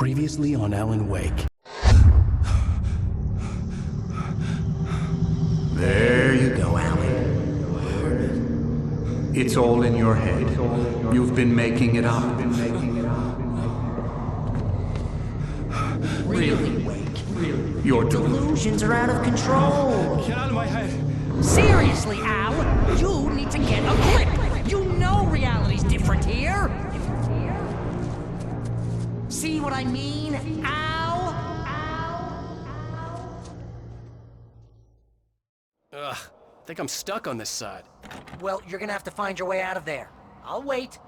Previously on Alan Wake. There you go, Alan. It's all in your head. You've been making it up. Really, Wake? Really? Your Delusions are out of control. Get out of my head. Seriously, Al, you need to get a grip. You know reality's different here. See what I mean, Al? Ugh, think I'm stuck on this side. Well, you're gonna have to find your way out of there. I'll wait.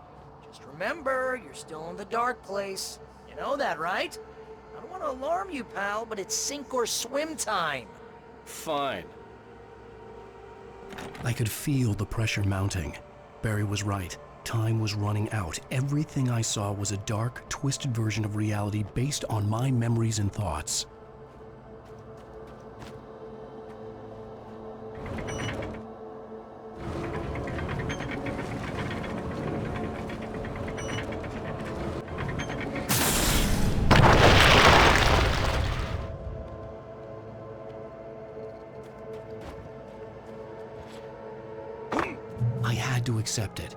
Just remember, you're still in the dark place. You know that, right? I don't want to alarm you, pal, but it's sink or swim time. Fine. I could feel the pressure mounting. Barry was right. Time was running out. Everything I saw was a dark, twisted version of reality based on my memories and thoughts. I had to accept it.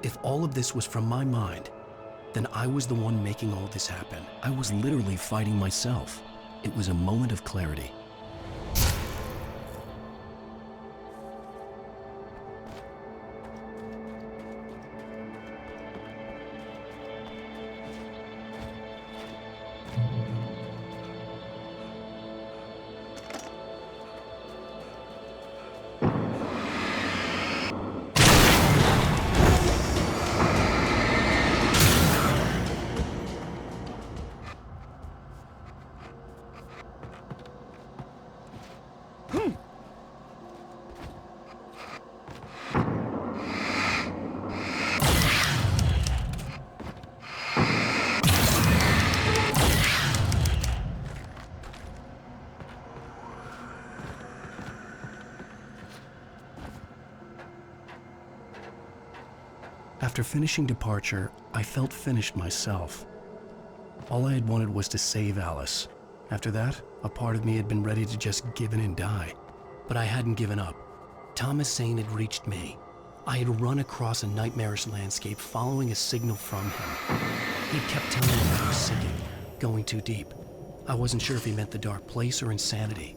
If all of this was from my mind, then I was the one making all this happen. I was literally fighting myself. It was a moment of clarity. After finishing Departure, I felt finished myself. All I had wanted was to save Alice. After that, a part of me had been ready to just give in and die. But I hadn't given up. Thomas Zane had reached me. I had run across a nightmarish landscape following a signal from him. He kept telling me I was sinking, going too deep. I wasn't sure if he meant the dark place or insanity.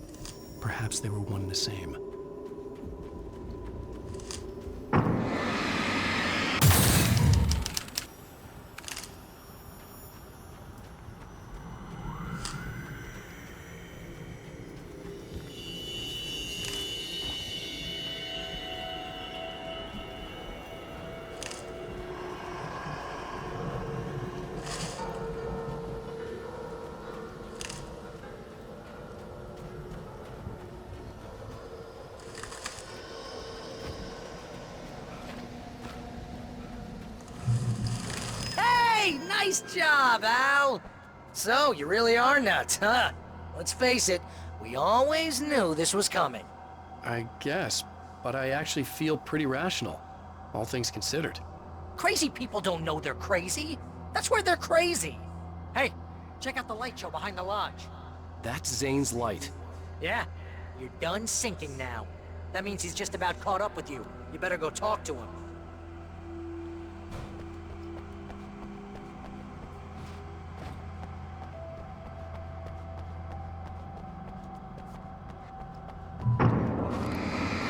Perhaps they were one and the same. Nice job, Al! So, you really are nuts, huh? Let's face it, we always knew this was coming. I guess, but I actually feel pretty rational, all things considered. Crazy people don't know they're crazy. That's where they're crazy. Hey, check out the light show behind the lodge. That's Zane's light. Yeah, you're done sinking now. That means he's just about caught up with you. You better go talk to him.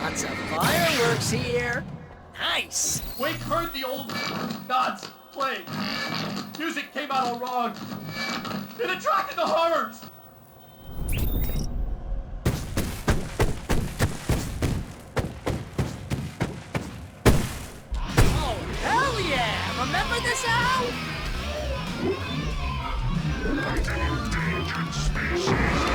Lots of fireworks here. Nice. Wake heard the old gods play. Music came out all wrong. It attracted the horrors. Oh, hell yeah! Remember this, Al? Endangered species.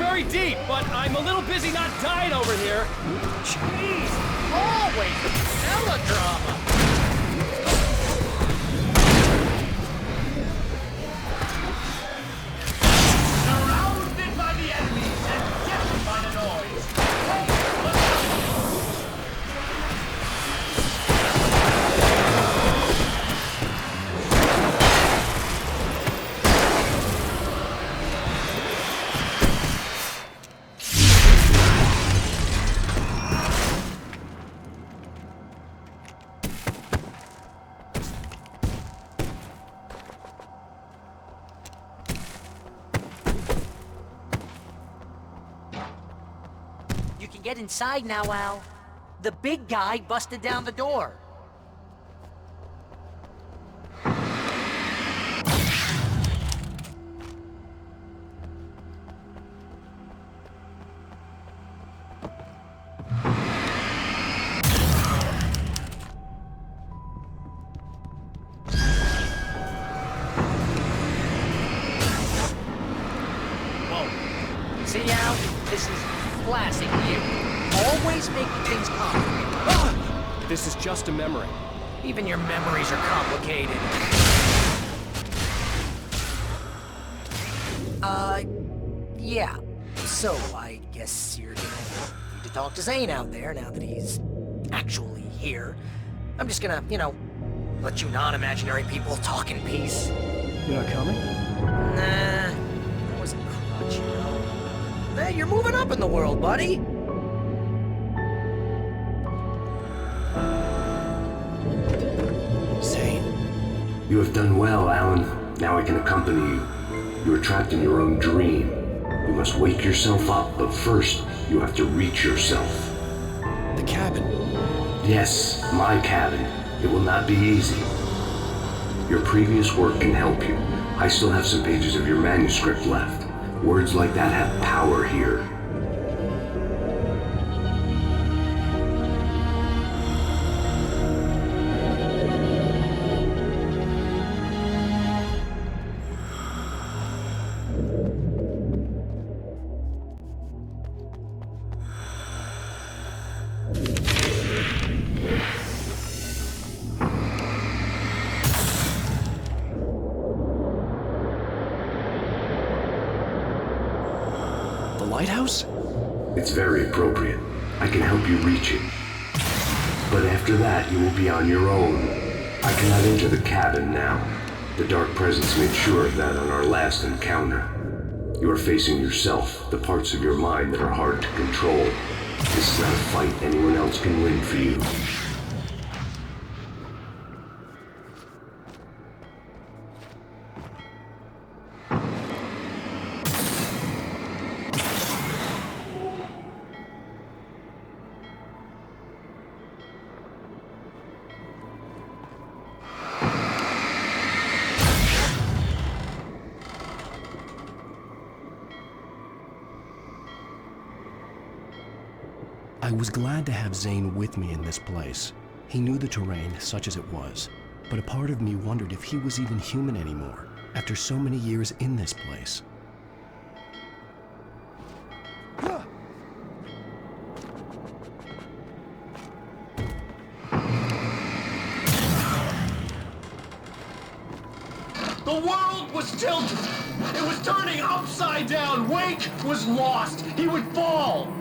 very deep, but I'm a little busy not dying over here. Jeez, always melodrama. Surrounded by the enemies and deafened by the noise. You can get inside now, Al. The big guy busted down the door. Whoa. See, Al? This is classic you. Always making things complicated. This is just a memory. Even your memories are complicated. Yeah. So, I guess you're gonna need to talk to Zane out there now that he's actually here. I'm just gonna, let you non-imaginary people talk in peace. You're not coming? Nah, that was a crutch, Hey, you're moving up in the world, buddy. Zane. You have done well, Alan. Now I can accompany you. You are trapped in your own dream. You must wake yourself up, but first, you have to reach yourself. The cabin. Yes, my cabin. It will not be easy. Your previous work can help you. I still have some pages of your manuscript left. Words like that have power here. The lighthouse? It's very appropriate. I can help you reach it. But after that, you will be on your own. I cannot enter the cabin now. The Dark Presence made sure of that on our last encounter. You are facing yourself, the parts of your mind that are hard to control. This is not a fight anyone else can win for you. I was glad to have Zane with me in this place. He knew the terrain, such as it was, but a part of me wondered if he was even human anymore, after so many years in this place. The world was tilted. It was turning upside down. Wake was lost. He would fall.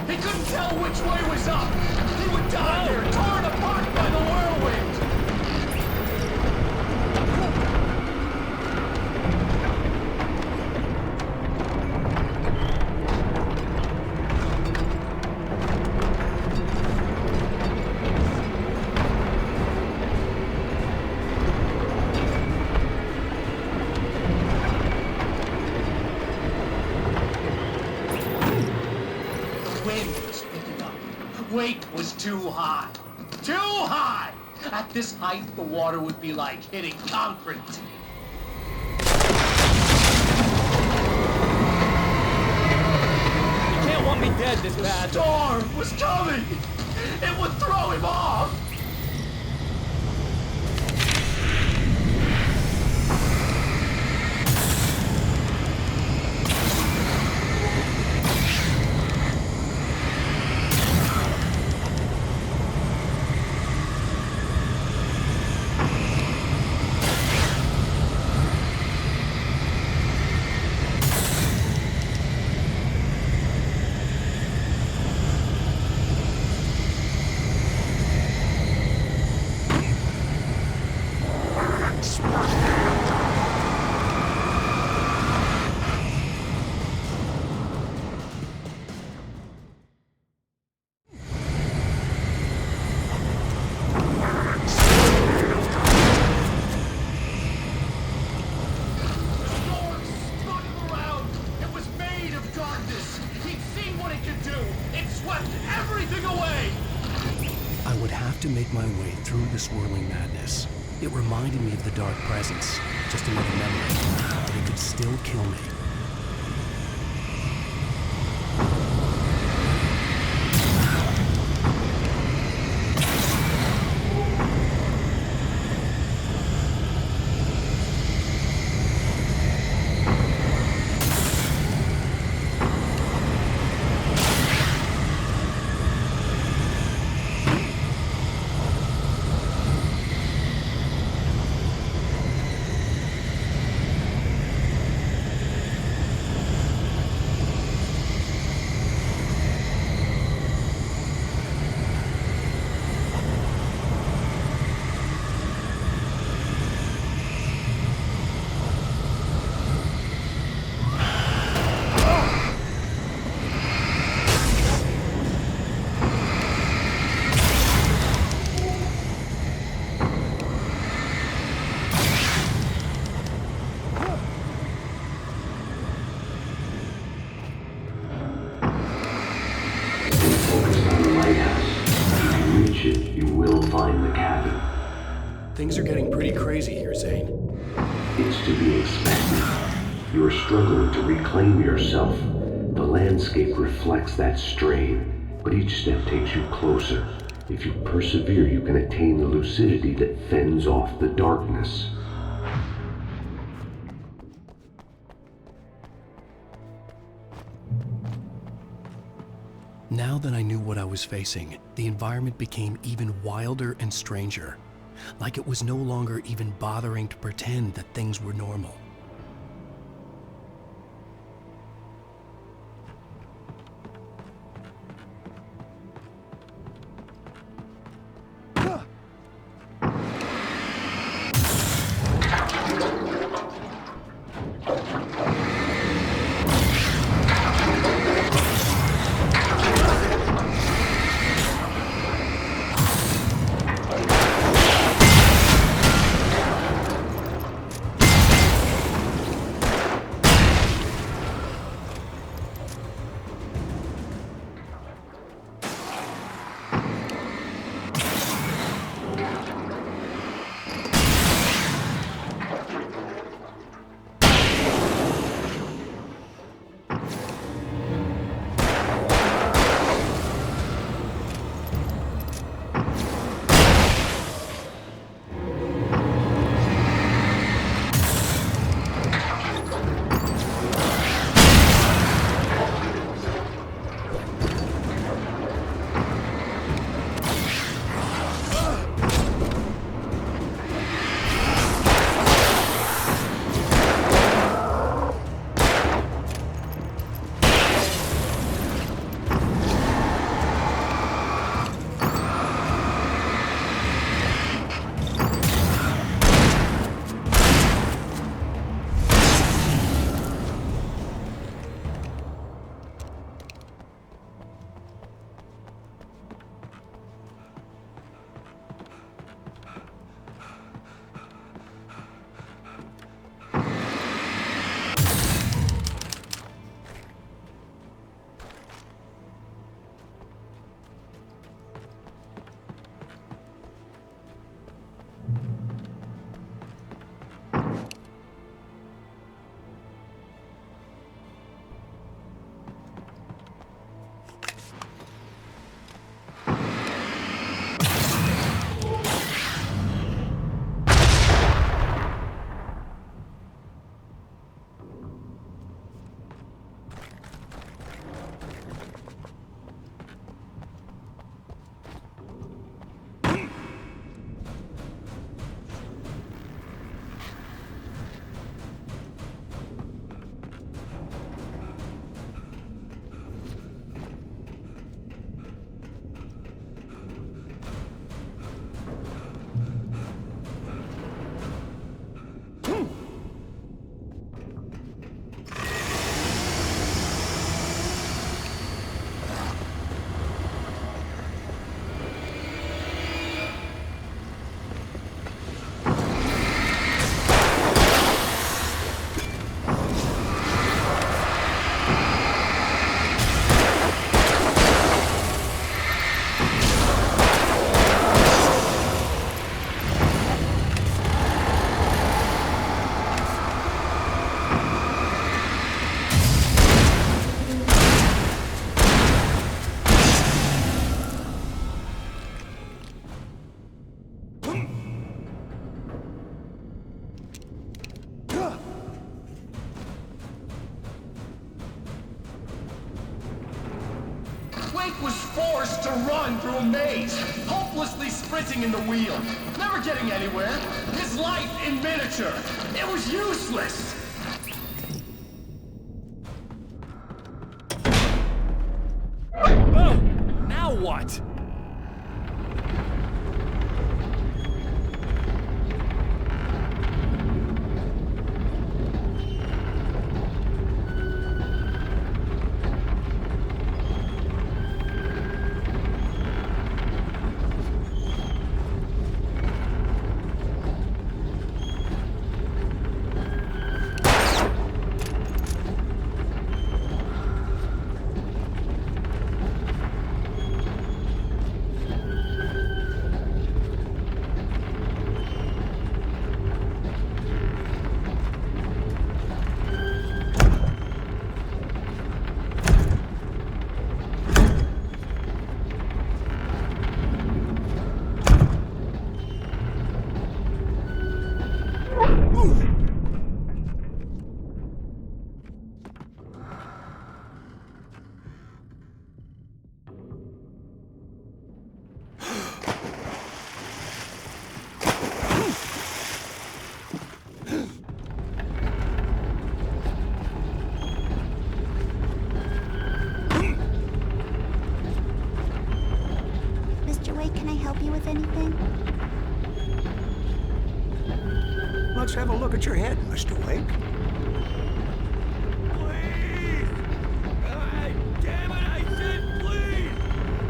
He couldn't tell which way was up. He would die there, torn apart by the whirlwind. Wake was too high. Too high! At this height, the water would be like hitting concrete. You can't want me dead this bad. The storm was coming! It would throw him off! swept everything away! I would have to make my way through the swirling madness. It reminded me of the dark presence, just another memory, but it could still kill me. You will find the cabin. Things are getting pretty crazy here, Zane. It's to be expected. You are struggling to reclaim yourself. The landscape reflects that strain, but each step takes you closer. If you persevere, you can attain the lucidity that fends off the darkness. Now that I knew what I was facing, the environment became even wilder and stranger. Like it was no longer even bothering to pretend that things were normal. Wake was forced to run through a maze, hopelessly sprinting in the wheel, never getting anywhere. His life in miniature. It was useless. Oh! Now what? Mr. Wake, can I help you with anything? Let's have a look at your head, Mr. Wake. Please! Damn it, I said please!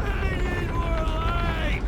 I need more light!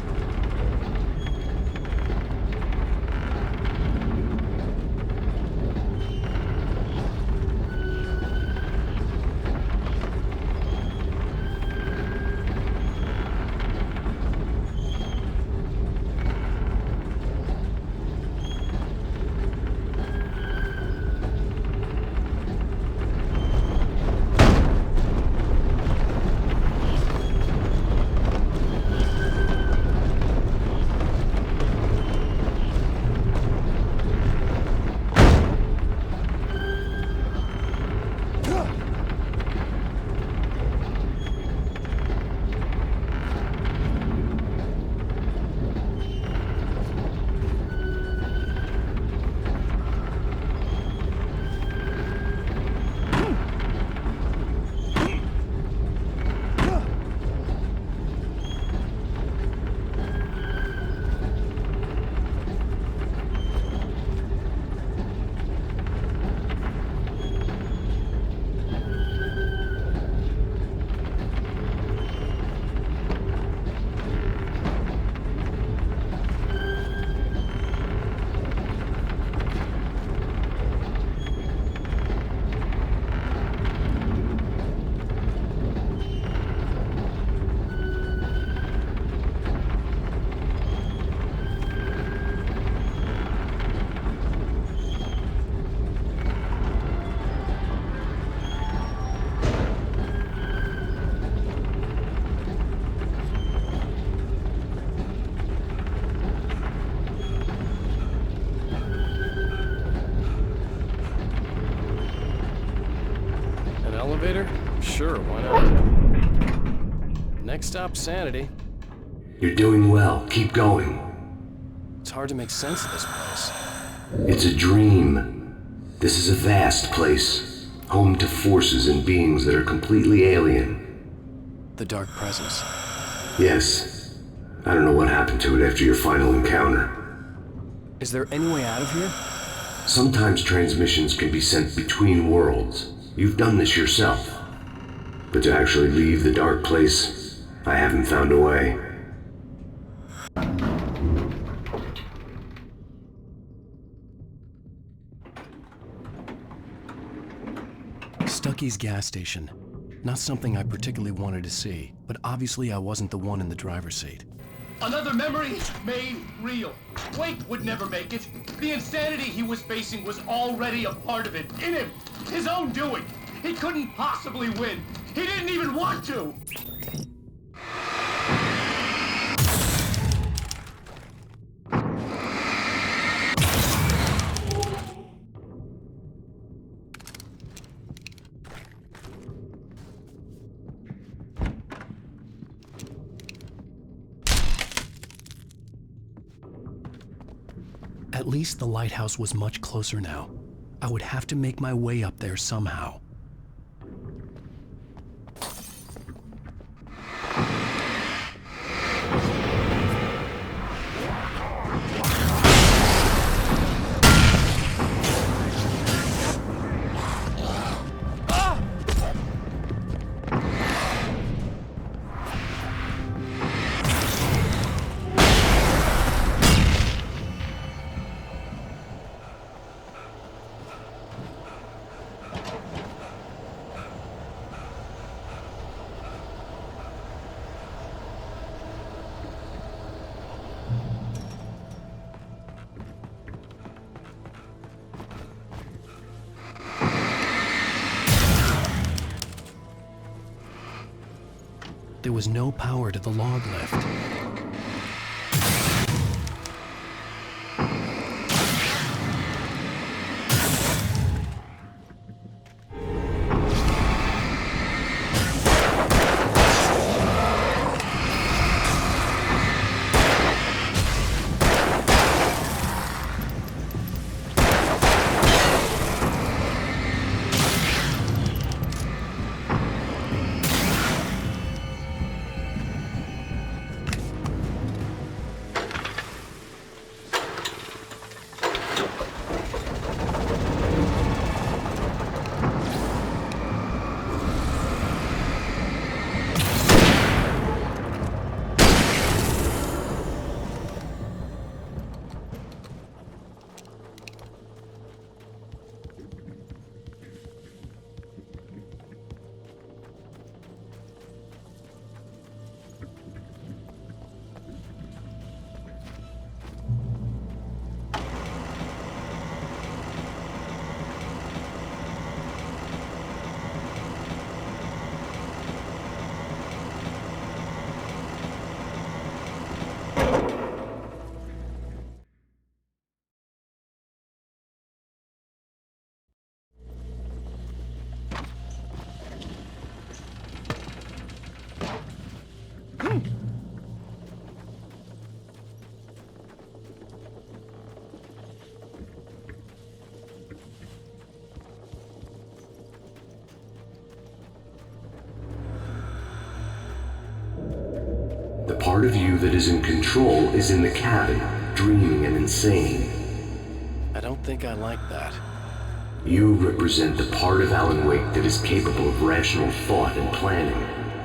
Elevator? Sure, why not? Next stop, Sanity. You're doing well. Keep going. It's hard to make sense of this place. It's a dream. This is a vast place, home to forces and beings that are completely alien. The Dark Presence. Yes. I don't know what happened to it after your final encounter. Is there any way out of here? Sometimes transmissions can be sent between worlds. You've done this yourself. But to actually leave the dark place, I haven't found a way. Stucky's gas station. Not something I particularly wanted to see, but obviously I wasn't the one in the driver's seat. Another memory made real. Wake would never make it. The insanity he was facing was already a part of it, in him. His own doing. He couldn't possibly win. He didn't even want to. At least the lighthouse was much closer now. I would have to make my way up there somehow. There was no power to the log lift. The part of you that is in control is in the cabin, dreaming and insane. I don't think I like that. You represent the part of Alan Wake that is capable of rational thought and planning,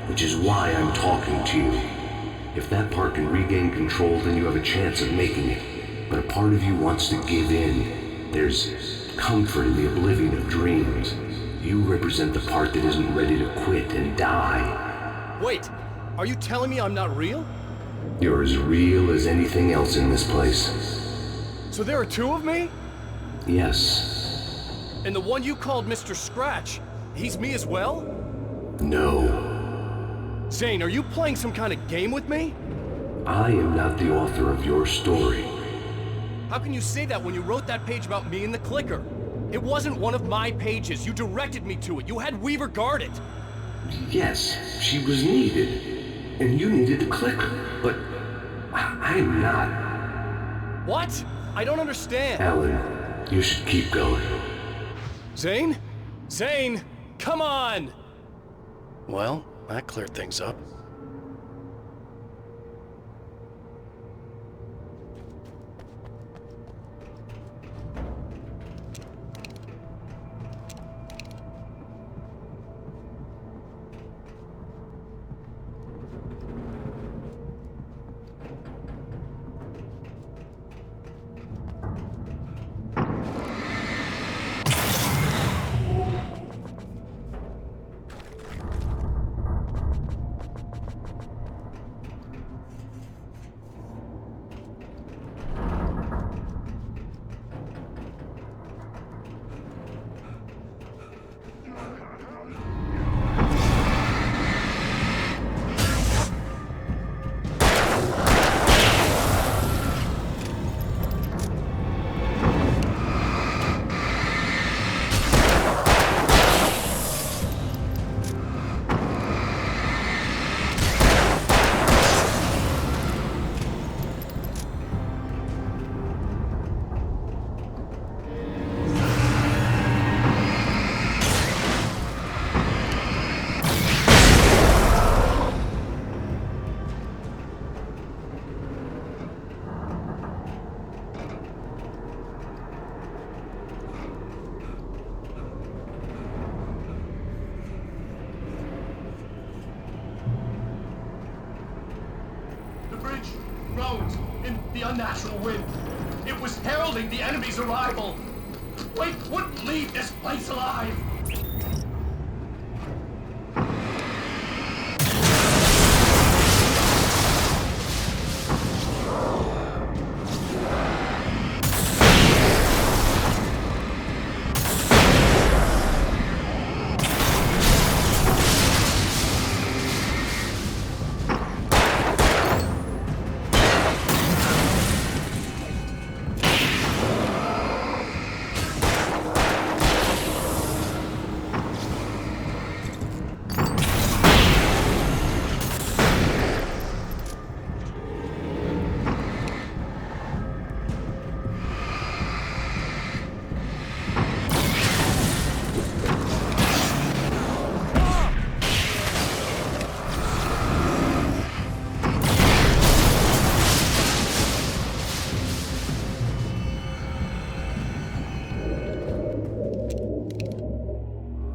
which is why I'm talking to you. If that part can regain control, then you have a chance of making it. But a part of you wants to give in. There's comfort in the oblivion of dreams. You represent the part that isn't ready to quit and die. Wait, are you telling me I'm not real? You're as real as anything else in this place. So there are two of me? Yes. And the one you called Mr. Scratch, he's me as well? No. Zane, are you playing some kind of game with me? I am not the author of your story. How can you say that when you wrote that page about me and the clicker? It wasn't one of my pages. You directed me to it. You had Weaver guard it. Yes, she was needed. And you needed the clicker. But I'm not. What? I don't understand. Alan, you should keep going. Zane? Zane! Come on! Well, that cleared things up. groaned in the unnatural wind. It was heralding the enemy's arrival. Wake wouldn't leave this place alive.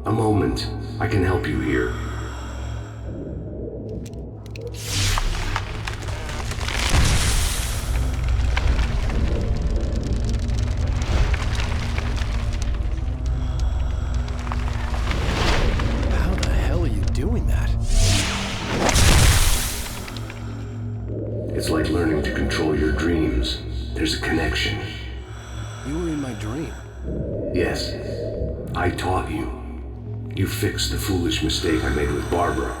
A moment. I can help you here. How the hell are you doing that? It's like learning to control your dreams. There's a connection. You were in my dream. Yes, I taught you. You fixed the foolish mistake I made with Barbara.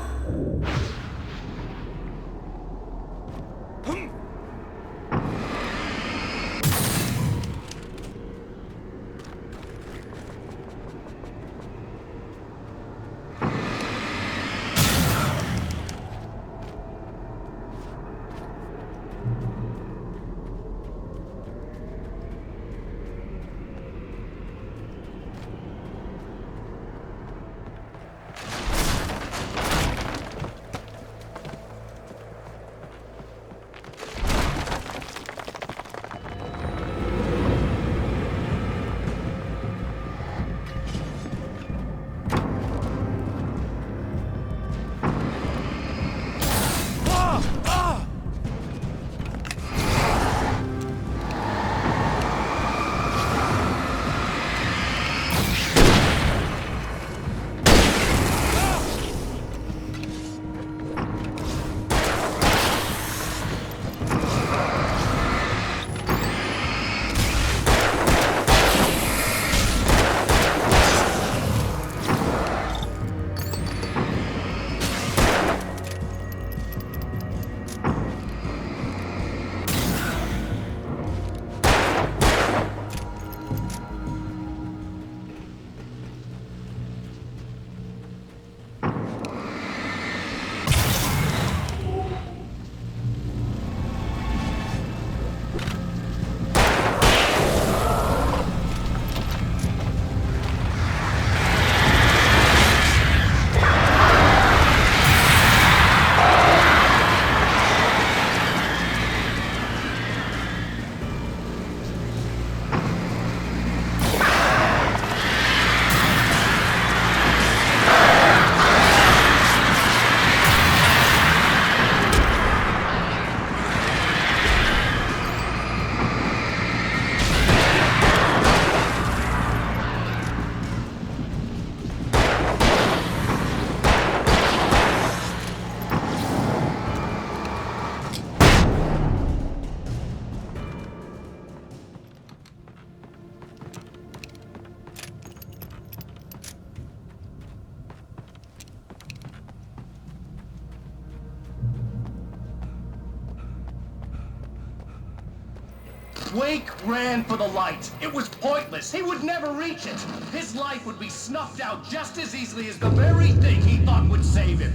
Wake ran for the light. It was pointless. He would never reach it. His life would be snuffed out just as easily as the very thing he thought would save him.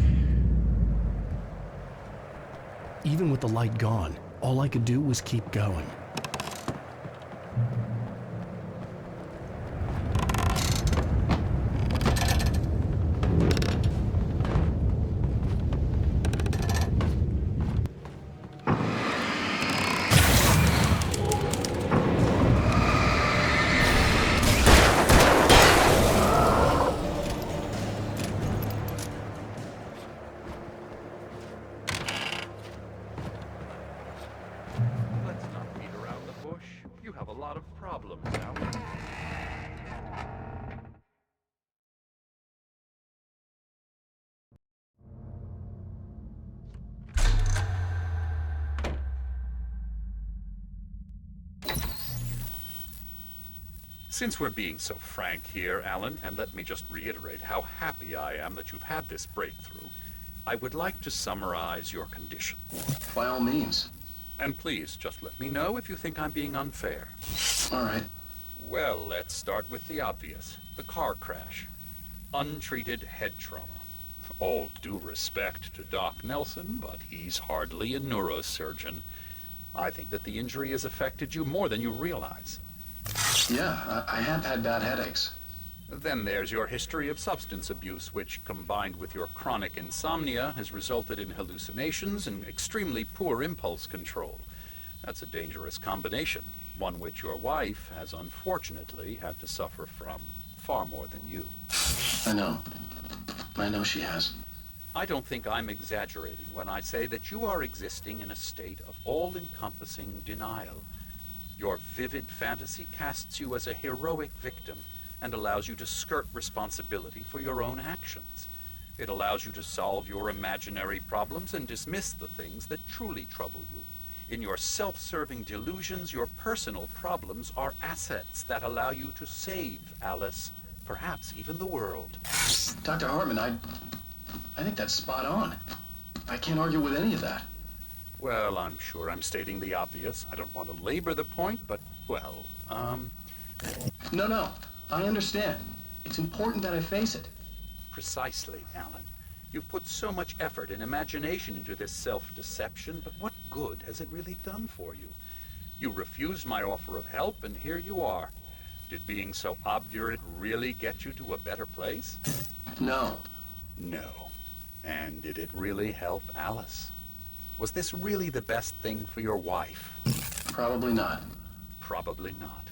Even with the light gone, all I could do was keep going. Since we're being so frank here, Alan, and let me just reiterate how happy I am that you've had this breakthrough, I would like to summarize your condition. By all means. And please, just let me know if you think I'm being unfair. All right. Well, let's start with the obvious. The car crash. Untreated head trauma. All due respect to Doc Nelson, but he's hardly a neurosurgeon. I think that the injury has affected you more than you realize. Yeah, I have had bad headaches. Then there's your history of substance abuse, which, combined with your chronic insomnia, has resulted in hallucinations and extremely poor impulse control. That's a dangerous combination, one which your wife has unfortunately had to suffer from far more than you. I know she has. I don't think I'm exaggerating when I say that you are existing in a state of all-encompassing denial. Your vivid fantasy casts you as a heroic victim and allows you to skirt responsibility for your own actions. It allows you to solve your imaginary problems and dismiss the things that truly trouble you. In your self-serving delusions, your personal problems are assets that allow you to save Alice, perhaps even the world. Dr. Hartman, I think that's spot on. I can't argue with any of that. Well, I'm sure I'm stating the obvious. I don't want to labor the point, but, well, No, I understand. It's important that I face it. Precisely, Alan. You've put so much effort and imagination into this self-deception, but what good has it really done for you? You refused my offer of help, and here you are. Did being so obdurate really get you to a better place? No. No. And did it really help Alice? Was this really the best thing for your wife? Probably not. Probably not.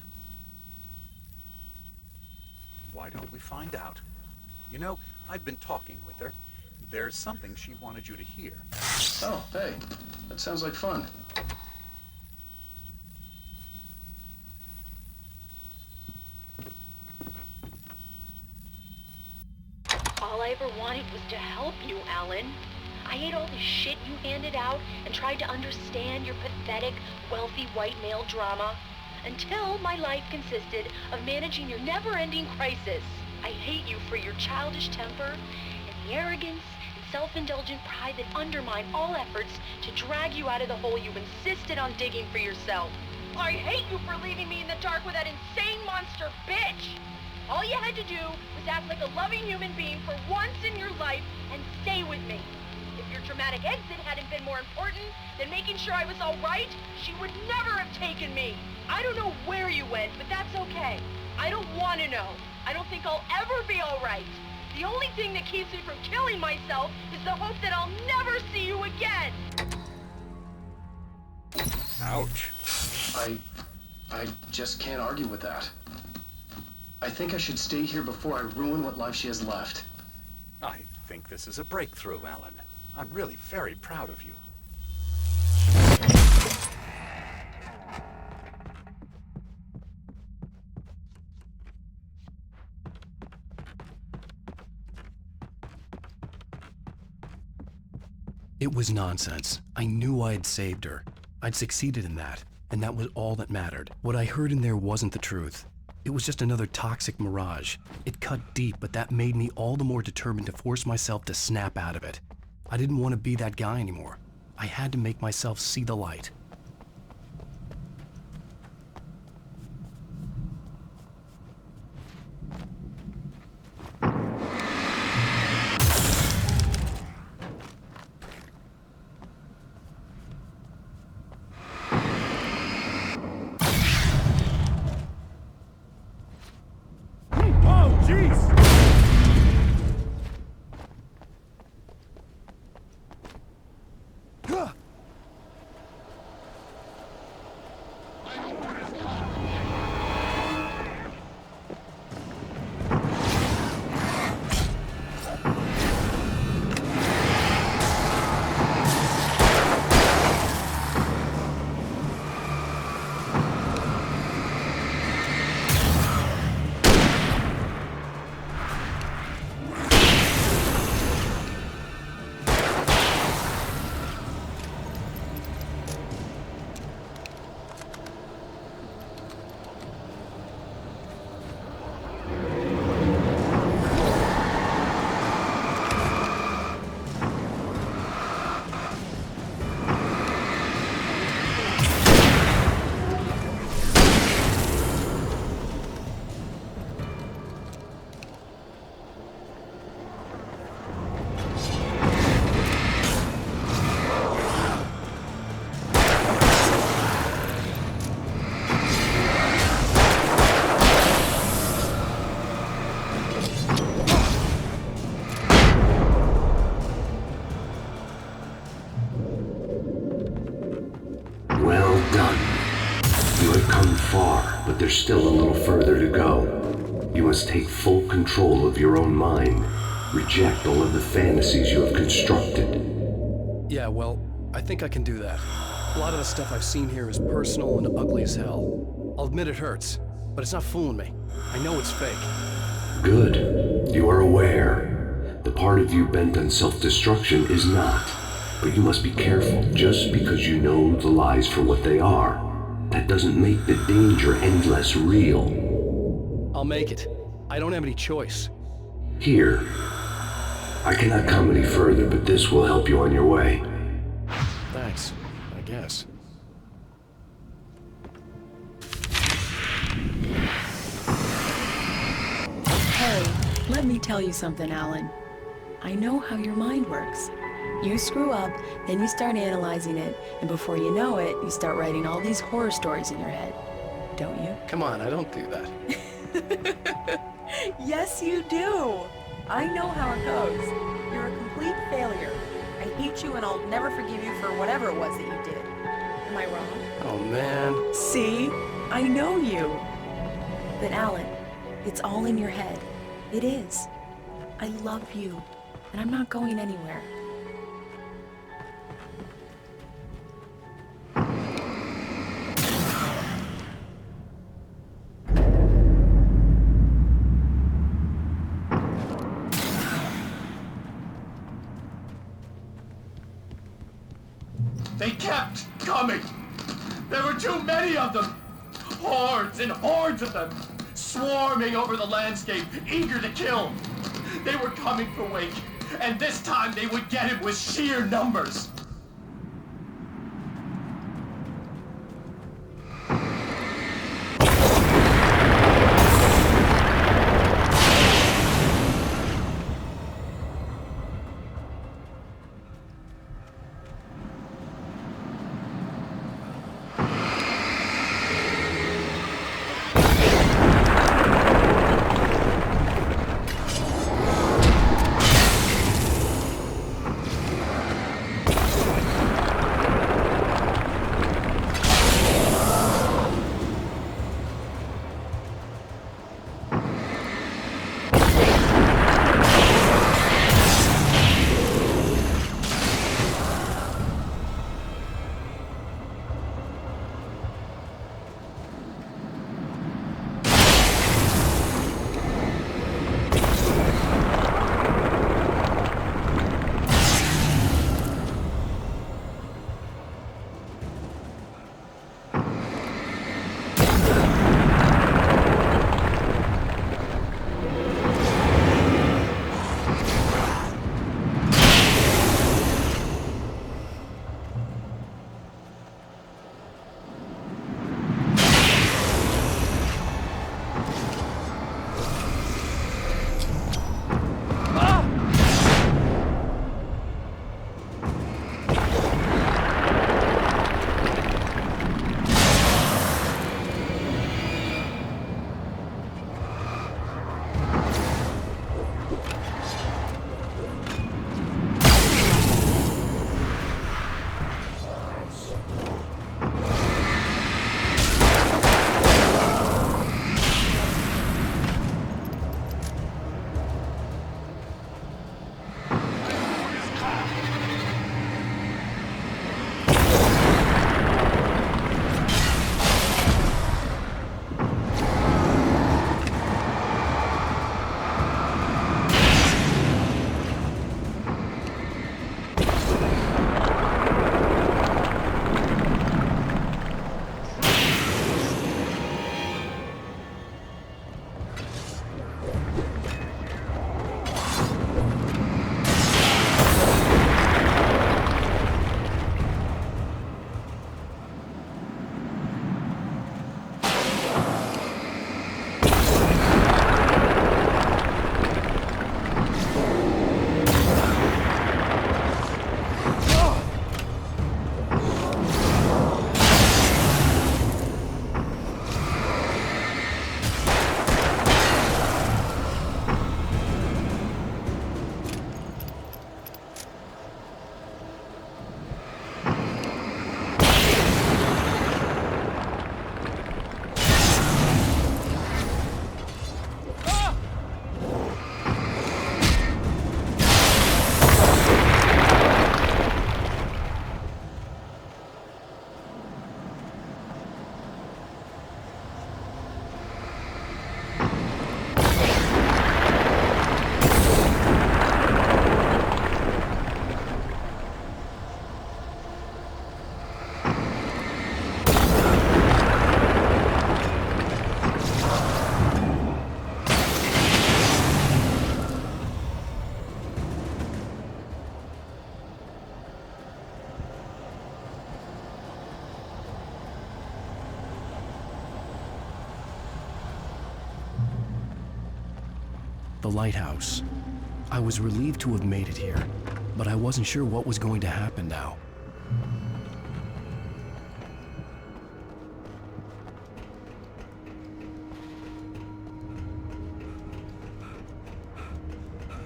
Why don't we find out? You know, I've been talking with her. There's something she wanted you to hear. Oh, hey. That sounds like fun. All I ever wanted was to help you, Alan. I ate all the shit you handed out and tried to understand your pathetic, wealthy white male drama until my life consisted of managing your never-ending crisis. I hate you for your childish temper and the arrogance and self-indulgent pride that undermine all efforts to drag you out of the hole you insisted on digging for yourself. I hate you for leaving me in the dark with that insane monster bitch! All you had to do was act like a loving human being for once in your life and stay with me. If your dramatic exit hadn't been more important than making sure I was all right, she would never have taken me. I don't know where you went, but that's okay. I don't want to know. I don't think I'll ever be all right. The only thing that keeps me from killing myself is the hope that I'll never see you again. Ouch. I just can't argue with that. I think I should stay here before I ruin what life she has left. I think this is a breakthrough, Alan. I'm really very proud of you. It was nonsense. I knew I had saved her. I'd succeeded in that, and that was all that mattered. What I heard in there wasn't the truth. It was just another toxic mirage. It cut deep, but that made me all the more determined to force myself to snap out of it. I didn't want to be that guy anymore. I had to make myself see the light. come far, but there's still a little further to go. You must take full control of your own mind. Reject all of the fantasies you have constructed. Yeah, well, I think I can do that. A lot of the stuff I've seen here is personal and ugly as hell. I'll admit it hurts, but it's not fooling me. I know it's fake. Good. You are aware. The part of you bent on self-destruction is not. But you must be careful. Just because you know the lies for what they are, that doesn't make the danger any less real. I'll make it. I don't have any choice. Here. I cannot come any further, but this will help you on your way. Thanks, I guess. Hey, let me tell you something, Alan. I know how your mind works. You screw up, then you start analyzing it, and before you know it, you start writing all these horror stories in your head. Don't you? Come on, I don't do that. Yes, you do. I know how it goes. You're a complete failure. I hate you and I'll never forgive you for whatever it was that you did. Am I wrong? Oh, man. See? I know you. But Alan, it's all in your head. It is. I love you, and I'm not going anywhere. They kept coming. There were too many of them. Hordes and hordes of them, swarming over the landscape, eager to kill. They were coming for Wake, and this time they would get him with sheer numbers. the lighthouse. I was relieved to have made it here, but I wasn't sure what was going to happen now.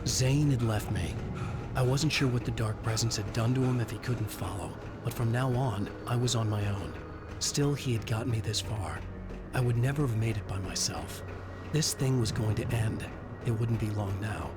Zane had left me. I wasn't sure what the Dark Presence had done to him if he couldn't follow, but from now on, I was on my own. Still, he had gotten me this far. I would never have made it by myself. This thing was going to end. It wouldn't be long now.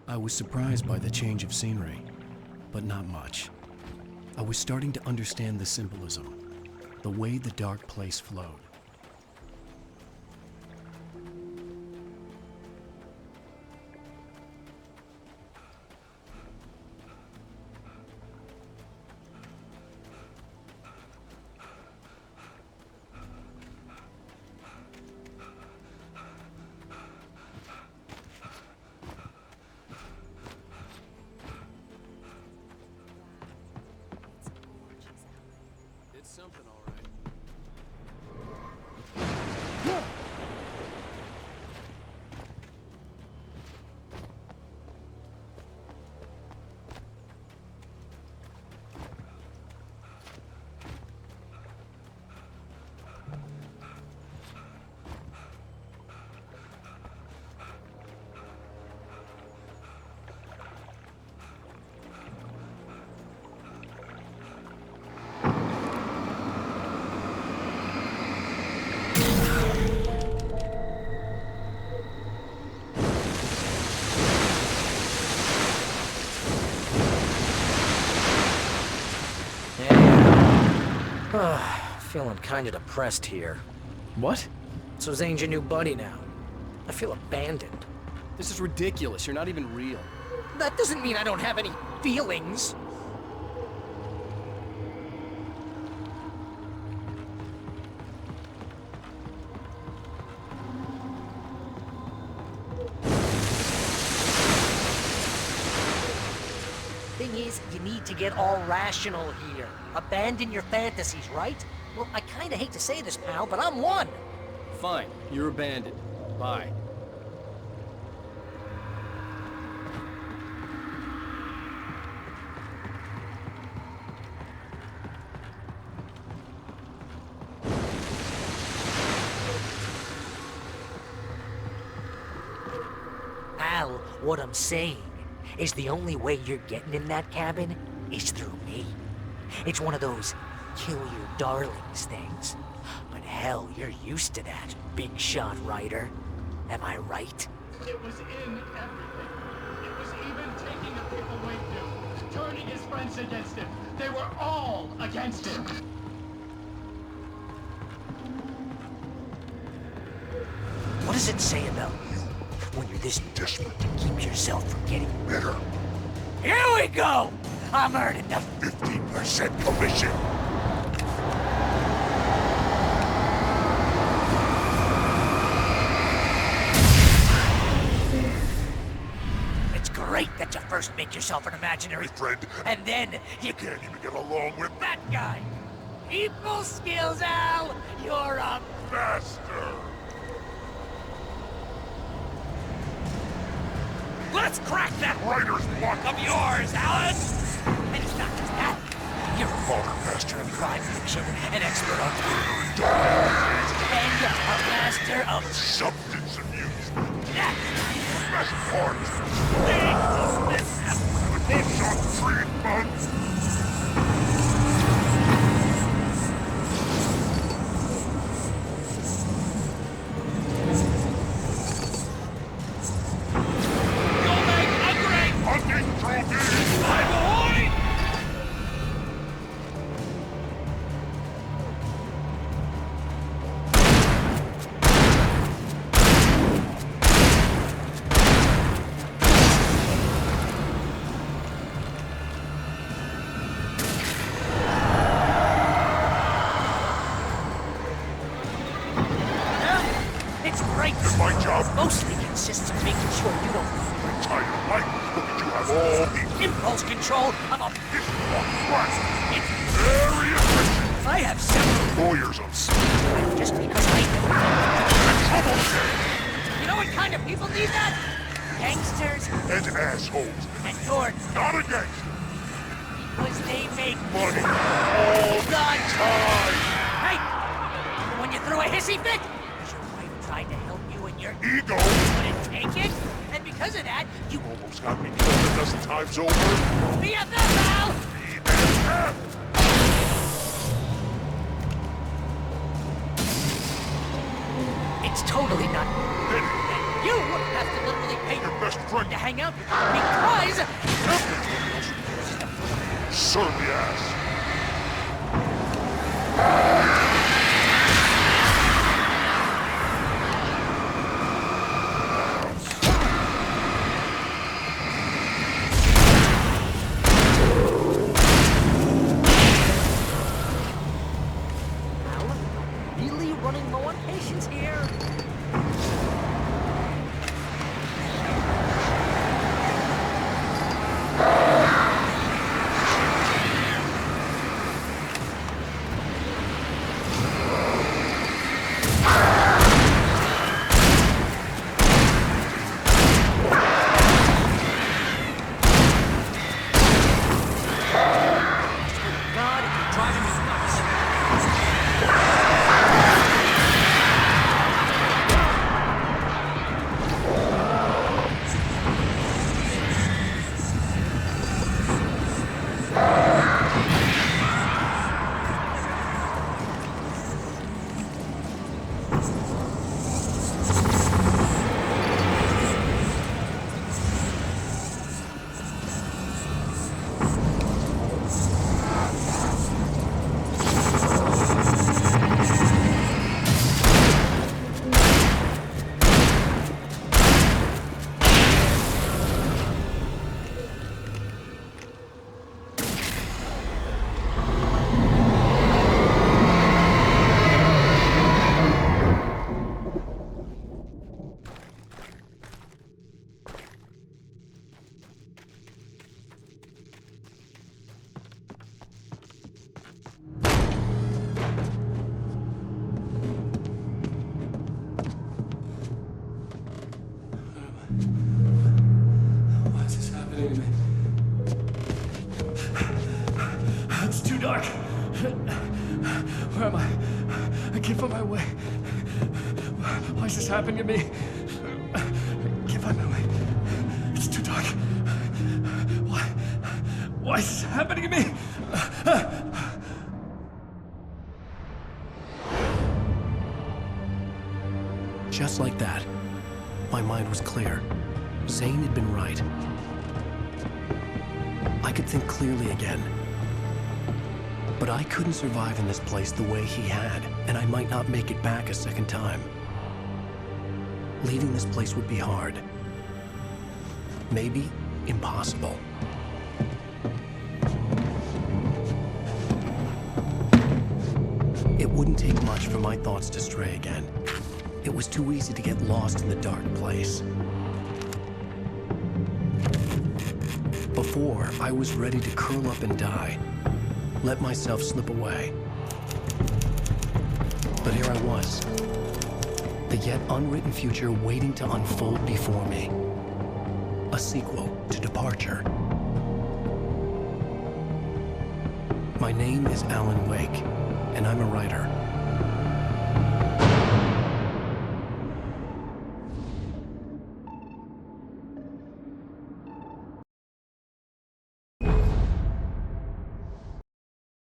I was surprised by the change of scenery, but not much. I was starting to understand the symbolism, the way the dark place flowed. It's something, all right. Feeling kinda depressed here. What? So Zane's your new buddy now. I feel abandoned. This is ridiculous. You're not even real. That doesn't mean I don't have any feelings. Thing is, you need to get all rational here. Abandon your fantasies, right? Well, I kinda hate to say this, pal, but I'm one. Fine. You're abandoned. Bye. Al, what I'm saying is the only way you're getting in that cabin is through me. It's one of those kill your darlings things. But hell, you're used to that, big shot writer. Am I right? It was in everything. It was even taking the people Wade knew, turning his friends against him. They were all against him. What does it say about you when you're this desperate to keep yourself from getting better? Here we go! I'm earning the 15% commission. It's great that you first make yourself an imaginary friend, and then you can't even get along with that guy. People skills, Al! You're a master! Let's crack that writer's block of yours, Alan! And it's not just that. You're a former master of crime fiction, an expert on and a master of substance abuse. That's the best part. Books on treatment. mostly consists of making sure you don't Entire life. Look at you have all the impulse control of a... right. It's very efficient. I have several... Lawyers on speed. Just because I know... Trouble. You know what kind of people need that? Gangsters And assholes. and you're... Not a gangster. Because they make Money. All the time. Hey! When you throw a hissy fit, because your wife tried to help you and your ego. couldn't take it, and because of that, you Almost got me killed a dozen times over. BFF, Al! BFF. It's totally not. Then And you have to literally pay your best friend. to hang out with me because... Serve the ass. Al, really running low on patience here. God, you're driving me nuts. Why is this happening to me? It's too dark. Where am I? I can't find my way. Why is this happening to me? I can't find my way. It's too dark. Why is this happening to me? Just like that, my mind was clear. Zane had been right. I could think clearly again. But I couldn't survive in this place the way he had, and I might not make it back a second time. Leaving this place would be hard. Maybe impossible. It wouldn't take much for my thoughts to stray again. It was too easy to get lost in the dark place. Before, I was ready to curl up and die, let myself slip away. But here I was, the yet unwritten future waiting to unfold before me. A sequel to Departure. My name is Alan Wake, and I'm a writer.